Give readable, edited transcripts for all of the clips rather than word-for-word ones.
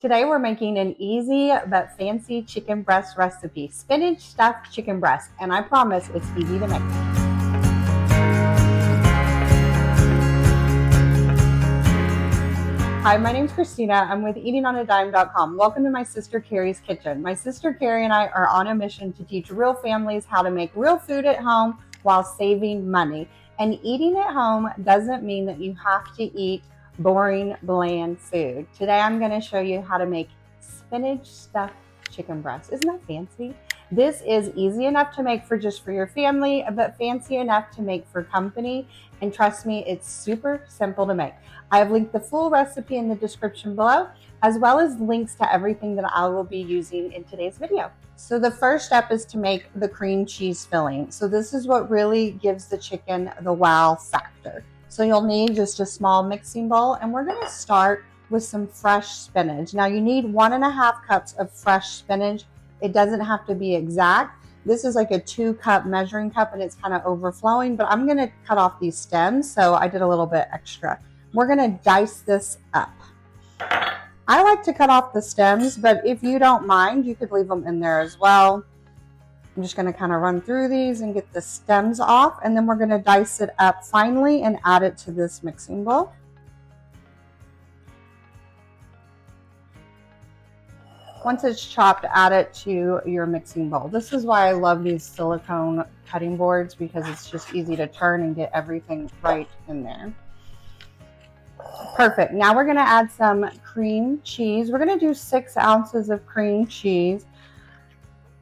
Today we're making an easy but fancy chicken breast recipe, spinach stuffed chicken breast, and I promise it's easy to make. Hi, my name's Christina. I'm with eatingonadime.com. Welcome to my sister Carrie's kitchen. My sister Carrie and I are on a mission to teach real families how to make real food at home while saving money. And eating at home doesn't mean that you have to eat boring, bland food. Today I'm going to show you how to make spinach stuffed chicken breast. Isn't that fancy? This is easy enough to make for your family, but fancy enough to make for company. And trust me, it's super simple to make. I have linked the full recipe in the description below, as well as links to everything that I will be using in today's video. So the first step is to make the cream cheese filling. So this is what really gives the chicken the wow factor. So you'll need just a small mixing bowl, and we're going to start with some fresh spinach. Now you need 1.5 cups of fresh spinach. It doesn't have to be exact. This is like a 2-cup measuring cup and it's kind of overflowing, but I'm going to cut off these stems, so I did a little bit extra. We're going to dice this up. I like to cut off the stems, but if you don't mind, you could leave them in there as well. I'm just going to kind of run through these and get the stems off, and then we're going to dice it up finely and add it to this mixing bowl. Once it's chopped, add it to your mixing bowl. This is why I love these silicone cutting boards, because it's just easy to turn and get everything right in there. Perfect. Now we're going to add some cream cheese. We're going to do 6 ounces of cream cheese.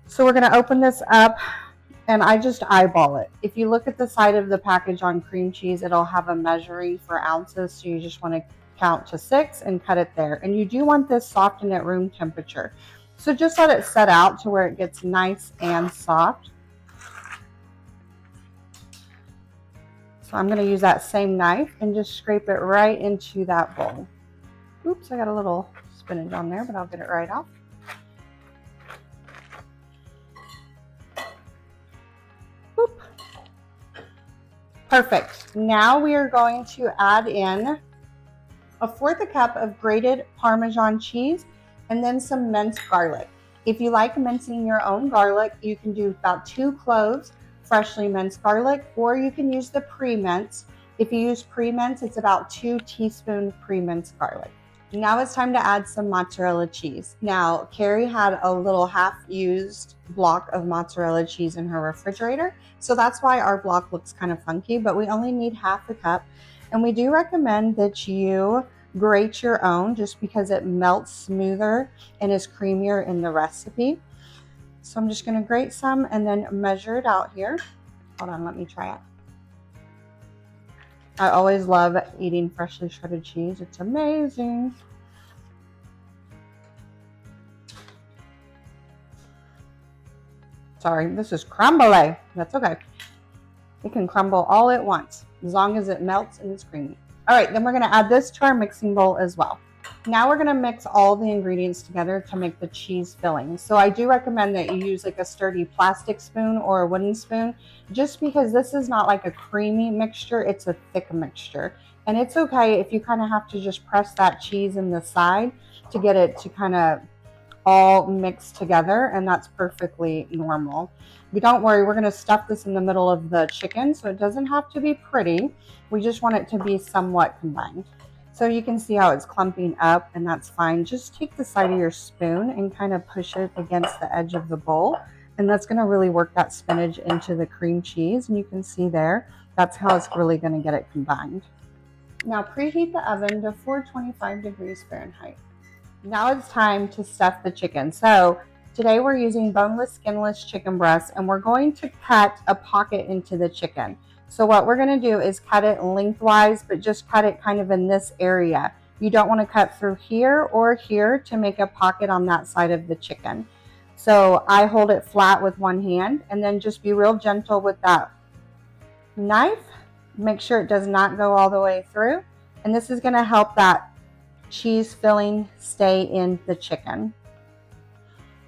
So we're going to open this up, and I just eyeball it. If you look at the side of the package on cream cheese, it'll have a measuring for ounces. So you just want to count to 6 and cut it there. And you do want this softened at room temperature. So just let it set out to where it gets nice and soft. So I'm going to use that same knife and just scrape it right into that bowl. Oops, I got a little spinach on there, but I'll get it right off. Boop. Perfect. Now we are going to add in 1/4 cup of grated Parmesan cheese and then some minced garlic. If you like mincing your own garlic, you can do about 2 cloves freshly minced garlic, or you can use the pre-mince. If you use pre-mince, it's about 2 teaspoons pre-minced garlic. Now it's time to add some mozzarella cheese. Now, Carrie had a little half-used block of mozzarella cheese in her refrigerator, so that's why our block looks kind of funky, but we only need 1/2 cup. And we do recommend that you grate your own, just because it melts smoother and is creamier in the recipe. So I'm just going to grate some and then measure it out here. Hold on, let me try it. I always love eating freshly shredded cheese. It's amazing. Sorry, this is crumbly. That's okay. It can crumble all at once, as long as it melts and is creamy. All right, then we're going to add this to our mixing bowl as well. Now we're going to mix all the ingredients together to make the cheese filling. So I do recommend that you use like a sturdy plastic spoon or a wooden spoon, just because this is not like a creamy mixture, it's a thick mixture. And it's okay if you kind of have to just press that cheese in the side to get it to kind of all mixed together, and that's perfectly normal. But don't worry, we're going to stuff this in the middle of the chicken, so it doesn't have to be pretty. We just want it to be somewhat combined. So you can see how it's clumping up, and that's fine. Just take the side of your spoon and kind of push it against the edge of the bowl, and that's going to really work that spinach into the cream cheese. And you can see there, that's how it's really going to get it combined. Now preheat the oven to 425 degrees Fahrenheit. Now it's time to stuff the chicken. So today we're using boneless, skinless chicken breast, and we're going to cut a pocket into the chicken. So what we're going to do is cut it lengthwise, but just cut it kind of in this area. You don't want to cut through here or here to make a pocket on that side of the chicken. So I hold it flat with one hand, and then just be real gentle with that knife. Make sure it does not go all the way through. And this is going to help that cheese filling stay in the chicken.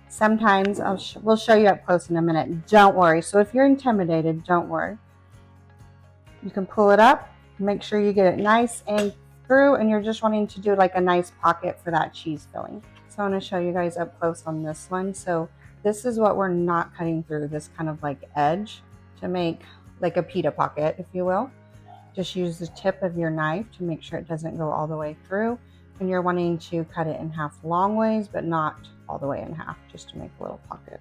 Sometimes we'll show you up close in a minute. Don't worry. So if you're intimidated, don't worry. You can pull it up, make sure you get it nice and through, and you're just wanting to do like a nice pocket for that cheese filling. So I want to show you guys up close on this one. So this is what we're not cutting through, this kind of like edge to make like a pita pocket, if you will. Just use the tip of your knife to make sure it doesn't go all the way through. And you're wanting to cut it in half long ways, but not all the way in half, just to make a little pocket.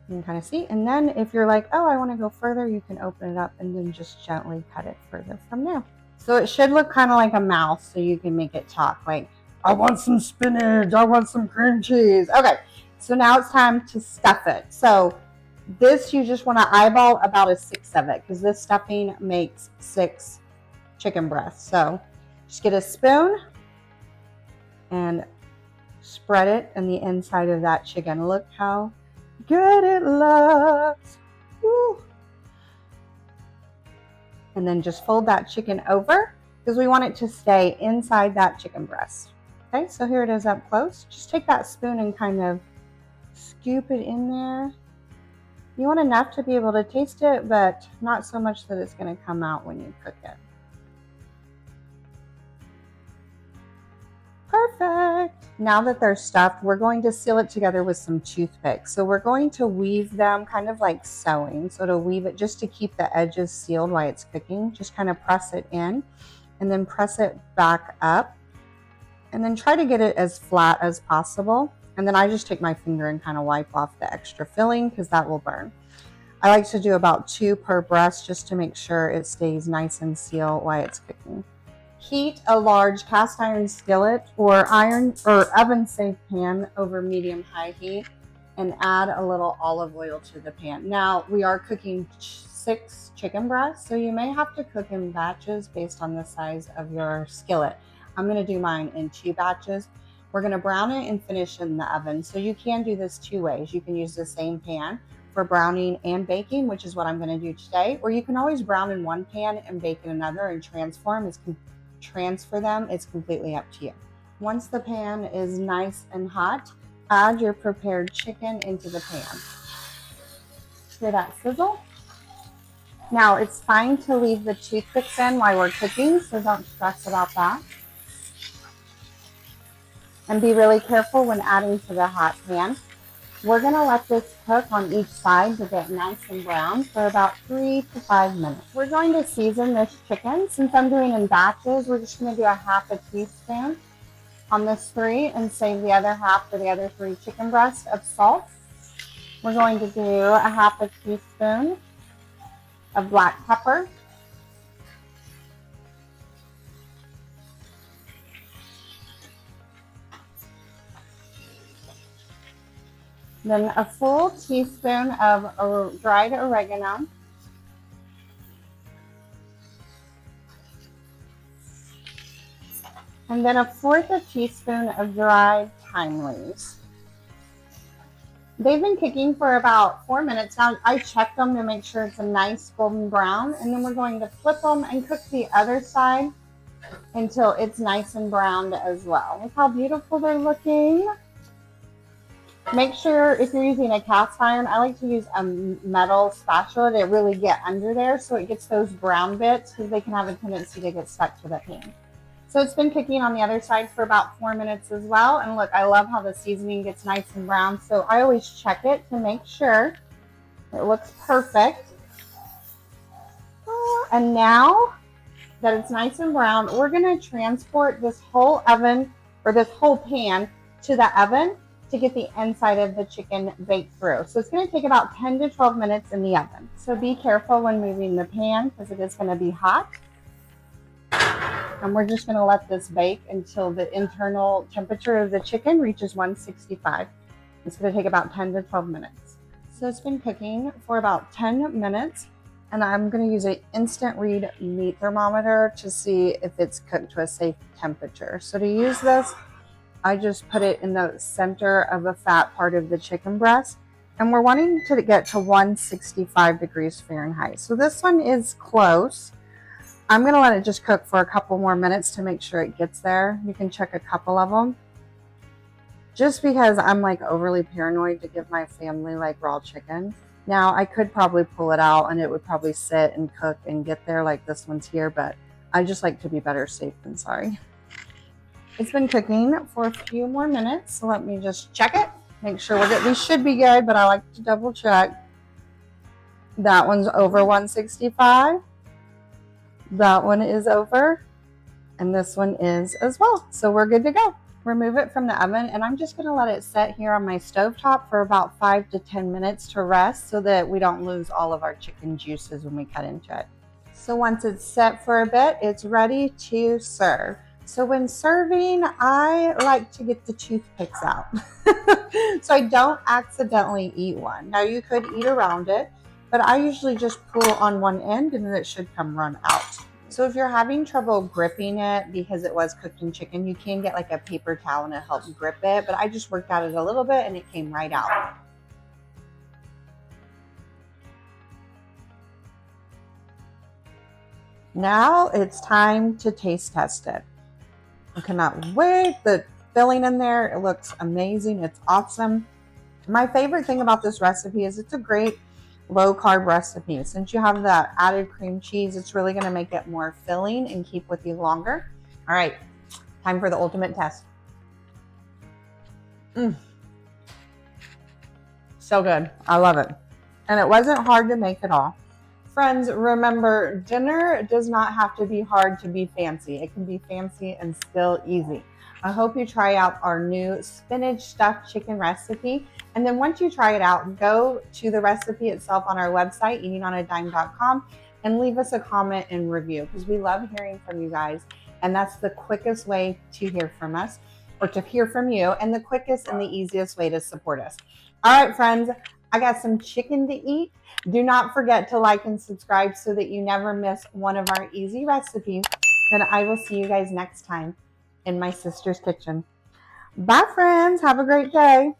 You can kind of see. And then if you're like, oh, I want to go further, you can open it up and then just gently cut it further from there. So it should look kind of like a mouth, so you can make it talk like, I want some spinach, I want some cream cheese. Okay, so now it's time to stuff it. So this, you just want to eyeball about a 6 of it, because this stuffing makes 6 chicken breasts. So just get a spoon and spread it in the inside of that chicken. Look how good it looks. Woo. And then just fold that chicken over, because we want it to stay inside that chicken breast. Okay, so here it is up close. Just take that spoon and kind of scoop it in there. You want enough to be able to taste it, but not so much that it's going to come out when you cook it. Perfect. Now that they're stuffed, we're going to seal it together with some toothpicks. So we're going to weave them kind of like sewing. So to weave it just to keep the edges sealed while it's cooking, just kind of press it in and then press it back up. And then try to get it as flat as possible. And then I just take my finger and kind of wipe off the extra filling, because that will burn. I like to do about 2 per breast just to make sure it stays nice and sealed while it's cooking. Heat a large cast iron skillet or iron or oven safe pan over medium-high heat and add a little olive oil to the pan. Now we are cooking 6 chicken breasts, so you may have to cook in batches based on the size of your skillet. I'm going to do mine in 2 batches. We're going to brown it and finish in the oven. So you can do this 2 ways. You can use the same pan for browning and baking, which is what I'm going to do today. Or you can always brown in one pan and bake in another and transfer them. It's completely up to you. Once the pan is nice and hot, add your prepared chicken into the pan. Hear that sizzle? Now it's fine to leave the toothpicks in while we're cooking, so don't stress about that. And be really careful when adding to the hot pan. We're going to let this cook on each side to get nice and brown for about 3 to 5 minutes. We're going to season this chicken. Since I'm doing in batches, we're just going to do a half a teaspoon on this 3 and save the other half for the other 3 chicken breasts of salt. We're going to do a half a teaspoon of black pepper. Then a full teaspoon of dried oregano. And then 1/4 teaspoon of dried thyme leaves. They've been cooking for about 4 minutes now. I checked them to make sure it's a nice golden brown. And then we're going to flip them and cook the other side until it's nice and browned as well. Look how beautiful they're looking. Make sure if you're using a cast iron, I like to use a metal spatula to really get under there so it gets those brown bits, because they can have a tendency to get stuck to the pan. So it's been cooking on the other side for about 4 minutes as well. And look, I love how the seasoning gets nice and brown. So I always check it to make sure it looks perfect. And now that it's nice and brown, we're going to transport this whole oven or this whole pan to the oven to get the inside of the chicken baked through. So it's going to take about 10 to 12 minutes in the oven. So be careful when moving the pan, because it is going to be hot. And we're just going to let this bake until the internal temperature of the chicken reaches 165. It's going to take about 10 to 12 minutes. So it's been cooking for about 10 minutes. And I'm going to use an instant read meat thermometer to see if it's cooked to a safe temperature. So to use this, I just put it in the center of the fat part of the chicken breast. And we're wanting to get to 165 degrees Fahrenheit. So this one is close. I'm going to let it just cook for a couple more minutes to make sure it gets there. You can check a couple of them. Just because I'm like overly paranoid to give my family like raw chicken. Now I could probably pull it out and it would probably sit and cook and get there like this one's here, but I just like to be better safe than sorry. It's been cooking for a few more minutes, so let me just check it. Make sure we're good. These should be good, but I like to double check. That one's over 165. That one is over. And this one is as well. So we're good to go. Remove it from the oven, and I'm just going to let it set here on my stovetop for about 5 to 10 minutes to rest so that we don't lose all of our chicken juices when we cut into it. So once it's set for a bit, it's ready to serve. So when serving, I like to get the toothpicks out so I don't accidentally eat one. Now you could eat around it, but I usually just pull on one end and then it should come run out. So if you're having trouble gripping it because it was cooked in chicken, you can get like a paper towel and it helps grip it, but I just worked at it a little bit and it came right out. Now it's time to taste test it. I cannot wait. The filling in there, it looks amazing. It's awesome. My favorite thing about this recipe is it's a great low-carb recipe. Since you have that added cream cheese, it's really going to make it more filling and keep with you longer. All right, time for the ultimate test. So good. I love it. And it wasn't hard to make at all. Friends, remember, dinner does not have to be hard to be fancy. It can be fancy and still easy. I hope you try out our new spinach stuffed chicken recipe. And then once you try it out, go to the recipe itself on our website, eatingonadime.com, and leave us a comment and review because we love hearing from you guys. And that's the quickest way to hear from us or to hear from you, and the quickest and the easiest way to support us. All right, friends, I got some chicken to eat. Do not forget to like and subscribe so that you never miss one of our easy recipes. And I will see you guys next time in my sister's kitchen. Bye, friends. Have a great day.